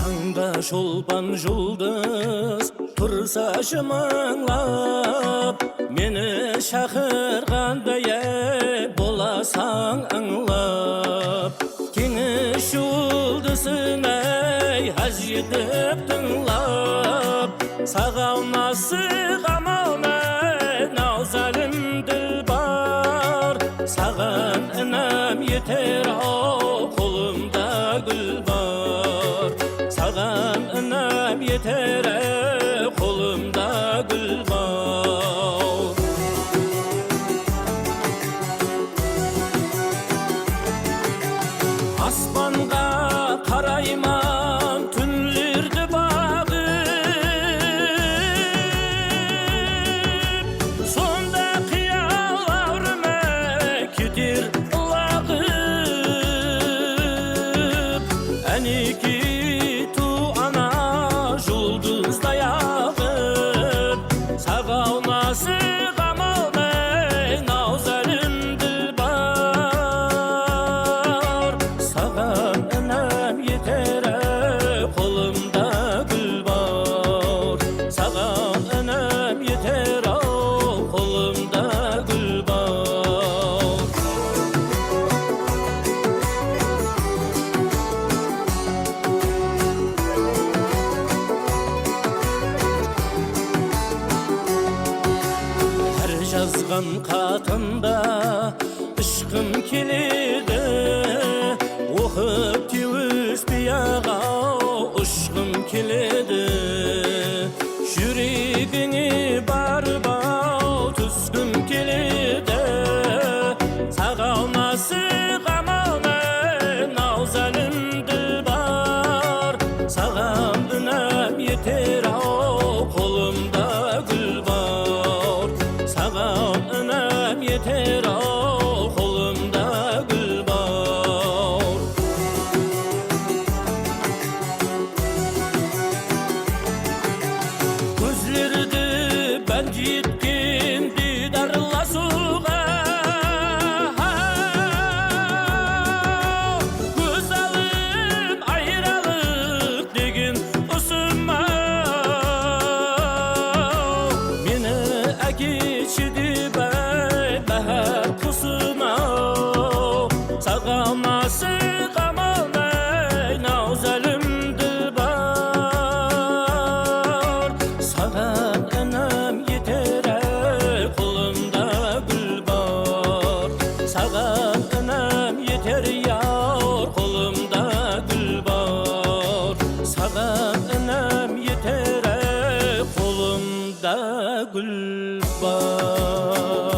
Tanga şolpan жұлдыз тұрса шымыңлап, мені шақырғандай боласаң аңлап. Кеңіс жұлдызын аз жетіп тыңлап, сағалма сығамауна наузалым ділбар. Саған інім етер қолымда гүл бар. Саған інім етер қолымда гүл бар. Аспанға қарайман түнлерді бағып, сонда қиял аурыма кетер лағып. Әнеки ту ана жұлдыздай ағып, сағалмасы қамалмай наузалым ділбар. Саған інім етер қолымда гүл бар. Саған інім етер қолымда гүл бар. Әр жазған қатында ішқым келеді, оқып теуіспей аға ұшқым келеді. Жүрегіңе барып түскім келеді. Сағалмасы қамалмай наузалым ділбар. Саған інім етер қолымда гүл бар. Саған інім етер қолымда гүл бар. Көзлерді бән жеткен дидарласуға, көз алым айралық деген ұсыма. Мені әкеші деп бәр құсыма. Сағалмасы қамалмай наузалым ділбар. Саған інім етер қолымда гүл бар. Саған інім етер қолымда гүл бар. Саған інім етер қолымда гүл бар.